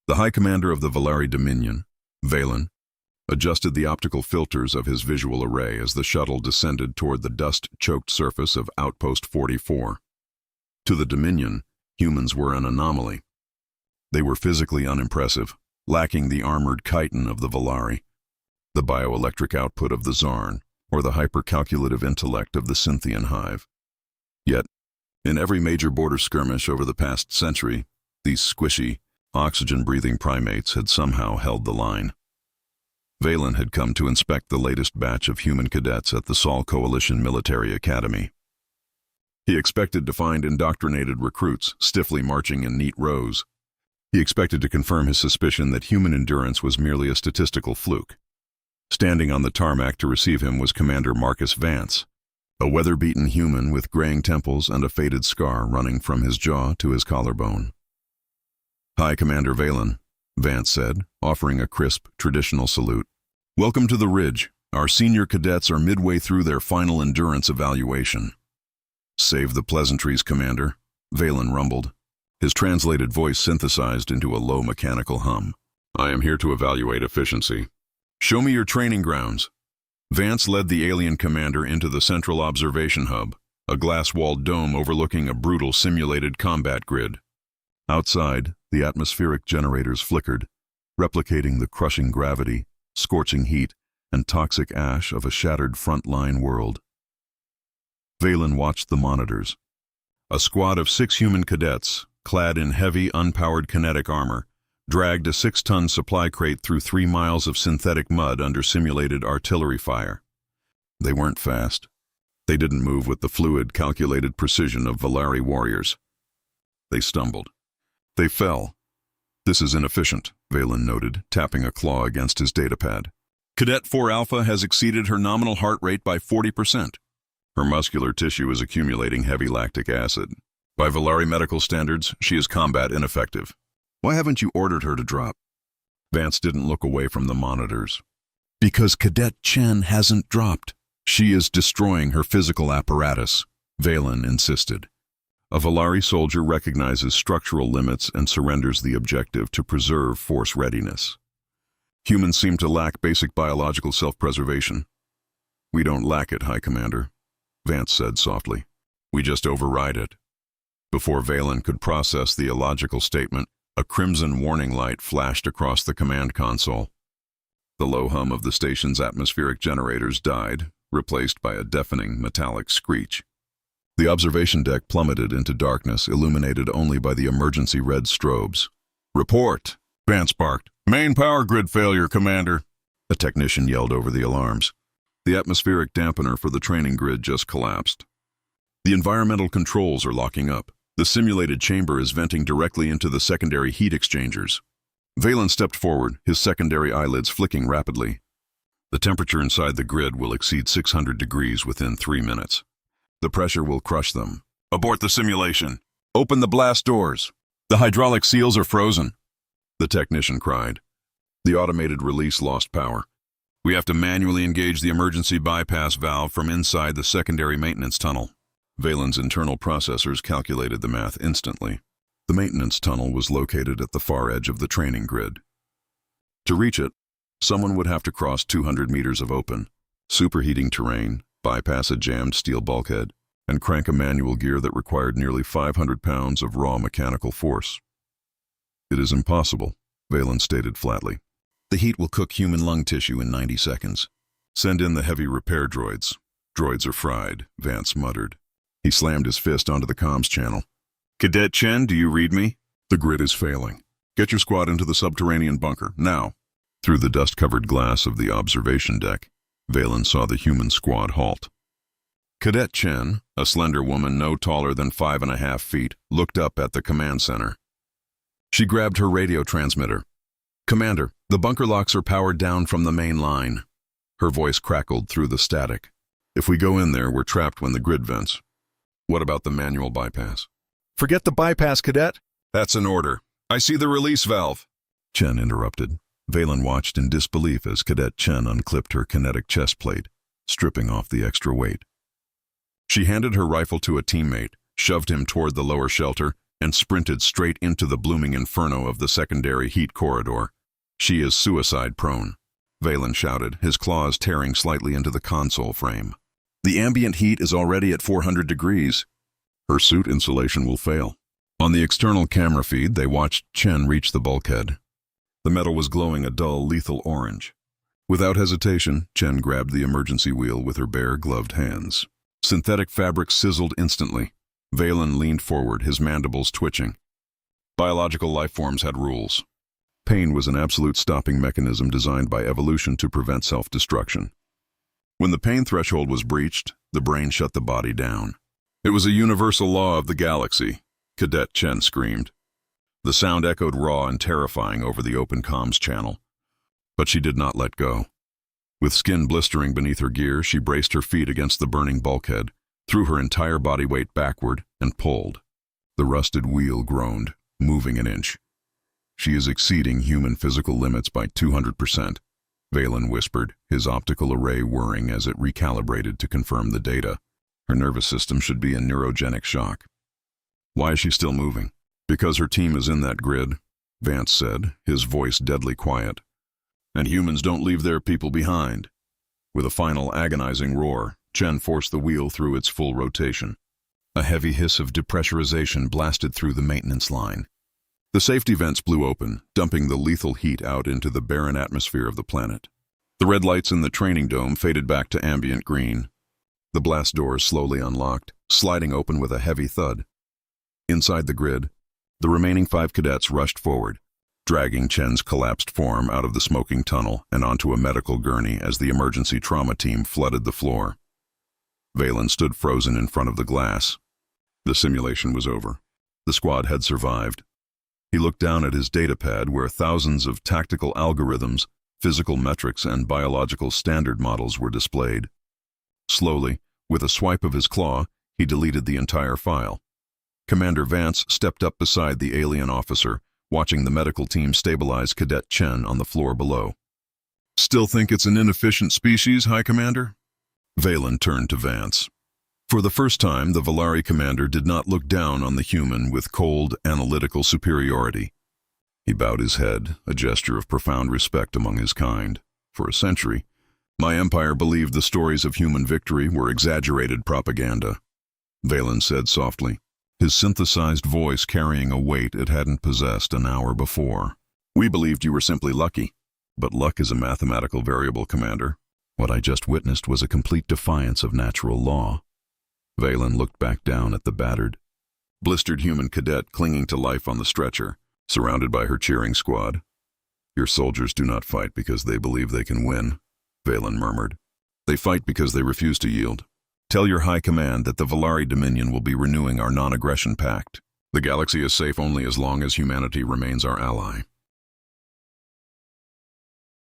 The High Commander of the Valari Dominion, Vaelen, adjusted the optical filters of his visual array as the shuttle descended toward the dust-choked surface of Outpost 44. To the Dominion, humans were an anomaly. They were physically unimpressive, lacking the armored chitin of the Valari, the bioelectric output of the Zarn, or the hyper-calculative intellect of the Cynthian hive. Yet, in every major border skirmish over the past century, these squishy, oxygen-breathing primates had somehow held the line. Vaelen had come to inspect the latest batch of human cadets at the Sol Coalition Military Academy. He expected to find indoctrinated recruits stiffly marching in neat rows. He expected to confirm his suspicion that human endurance was merely a statistical fluke. Standing on the tarmac to receive him was Commander Marcus Vance, a weather-beaten human with graying temples and a faded scar running from his jaw to his collarbone. "High Commander Vaelen," Vance said, offering a crisp, traditional salute. "Welcome to the Ridge. Our senior cadets are midway through their final endurance evaluation." "Save the pleasantries, Commander," Vaelen rumbled, his translated voice synthesized into a low mechanical hum. "I am here to evaluate efficiency. Show me your training grounds." Vance led the alien commander into the central observation hub, a glass-walled dome overlooking a brutal simulated combat grid. Outside, the atmospheric generators flickered, replicating the crushing gravity, scorching heat, and toxic ash of a shattered front-line world. Vaelen watched the monitors. A squad of 6 human cadets, clad in heavy, unpowered kinetic armor, dragged a 6-ton supply crate through 3 miles of synthetic mud under simulated artillery fire. They weren't fast. They didn't move with the fluid, calculated precision of Valari warriors. They stumbled. They fell. "This is inefficient," Vaelen noted, tapping a claw against his datapad. "Cadet 4 Alpha has exceeded her nominal heart rate by 40%. Her muscular tissue is accumulating heavy lactic acid. By Valari medical standards, she is combat ineffective. Why haven't you ordered her to drop?" Vance didn't look away from the monitors. "Because Cadet Chen hasn't dropped. She is destroying her physical apparatus," Vaelen insisted. A Valari soldier recognizes structural limits and surrenders the objective to preserve force readiness. "Humans seem to lack basic biological self-preservation." "We don't lack it, High Commander," Vance said softly. "We just override it." Before Vaelen could process the illogical statement, a crimson warning light flashed across the command console. The low hum of the station's atmospheric generators died, replaced by a deafening metallic screech. The observation deck plummeted into darkness, illuminated only by the emergency red strobes. "Report!" Vance barked. "Main power grid failure, Commander." A technician yelled over the alarms. "The atmospheric dampener for the training grid just collapsed. The environmental controls are locking up. The simulated chamber is venting directly into the secondary heat exchangers." Vaelen stepped forward, his secondary eyelids flicking rapidly. "The temperature inside the grid will exceed 600 degrees within 3 minutes. The pressure will crush them. Abort the simulation. Open the blast doors. The hydraulic seals are frozen," the technician cried. The automated release lost power. "We have to manually engage the emergency bypass valve from inside the secondary maintenance tunnel." Valen's internal processors calculated the math instantly. The maintenance tunnel was located at the far edge of the training grid. To reach it, someone would have to cross 200 meters of open, superheating terrain, bypass a jammed steel bulkhead, and crank a manual gear that required nearly 500 pounds of raw mechanical force. "It is impossible," Vaelen stated flatly. "The heat will cook human lung tissue in 90 seconds. Send in the heavy repair droids." "Droids are fried," Vance muttered. He slammed his fist onto the comms channel. "Cadet Chen, do you read me? The grid is failing. Get your squad into the subterranean bunker, now." Through the dust-covered glass of the observation deck, Vaelen saw the human squad halt. Cadet Chen, a slender woman no taller than 5.5 feet, looked up at the command center. She grabbed her radio transmitter. "Commander, the bunker locks are powered down from the main line." Her voice crackled through the static. "If we go in there, we're trapped when the grid vents." "What about the manual bypass?" "Forget the bypass, Cadet." "That's an order. I see the release valve." Chen interrupted. Vaelen watched in disbelief as Cadet Chen unclipped her kinetic chest plate, stripping off the extra weight. She handed her rifle to a teammate, shoved him toward the lower shelter, and sprinted straight into the blooming inferno of the secondary heat corridor. "She is suicide-prone," Vaelen shouted, his claws tearing slightly into the console frame. "The ambient heat is already at 400 degrees. Her suit insulation will fail." On the external camera feed, they watched Chen reach the bulkhead. The metal was glowing a dull, lethal orange. Without hesitation, Chen grabbed the emergency wheel with her bare, gloved hands. Synthetic fabric sizzled instantly. Vaelen leaned forward, his mandibles twitching. Biological life forms had rules. Pain was an absolute stopping mechanism designed by evolution to prevent self-destruction. When the pain threshold was breached, the brain shut the body down. It was a universal law of the galaxy, Cadet Chen screamed. The sound echoed raw and terrifying over the open comms channel. But she did not let go. With skin blistering beneath her gear, she braced her feet against the burning bulkhead, threw her entire body weight backward, and pulled. The rusted wheel groaned, moving an inch. "She is exceeding human physical limits by 200%, Vaelen whispered, his optical array whirring as it recalibrated to confirm the data. "Her nervous system should be in neurogenic shock." "Why is she still moving?" "Because her team is in that grid," Vance said, his voice deadly quiet. "And humans don't leave their people behind." With a final agonizing roar, Chen forced the wheel through its full rotation. A heavy hiss of depressurization blasted through the maintenance line. The safety vents blew open, dumping the lethal heat out into the barren atmosphere of the planet. The red lights in the training dome faded back to ambient green. The blast doors slowly unlocked, sliding open with a heavy thud. Inside the grid, the remaining 5 cadets rushed forward, dragging Chen's collapsed form out of the smoking tunnel and onto a medical gurney as the emergency trauma team flooded the floor. Vaelen stood frozen in front of the glass. The simulation was over. The squad had survived. He looked down at his datapad where thousands of tactical algorithms, physical metrics, and biological standard models were displayed. Slowly, with a swipe of his claw, he deleted the entire file. Commander Vance stepped up beside the alien officer, watching the medical team stabilize Cadet Chen on the floor below. "Still think it's an inefficient species, High Commander?" Vaelen turned to Vance. For the first time, the Valari commander did not look down on the human with cold, analytical superiority. He bowed his head, a gesture of profound respect among his kind. "For a century, my empire believed the stories of human victory were exaggerated propaganda," Vaelen said softly, his synthesized voice carrying a weight it hadn't possessed an hour before. "We believed you were simply lucky. But luck is a mathematical variable, Commander. What I just witnessed was a complete defiance of natural law." Vaelen looked back down at the battered, blistered human cadet clinging to life on the stretcher, surrounded by her cheering squad. "Your soldiers do not fight because they believe they can win," Vaelen murmured. "They fight because they refuse to yield. Tell your High Command that the Valari Dominion will be renewing our non-aggression pact. The galaxy is safe only as long as humanity remains our ally."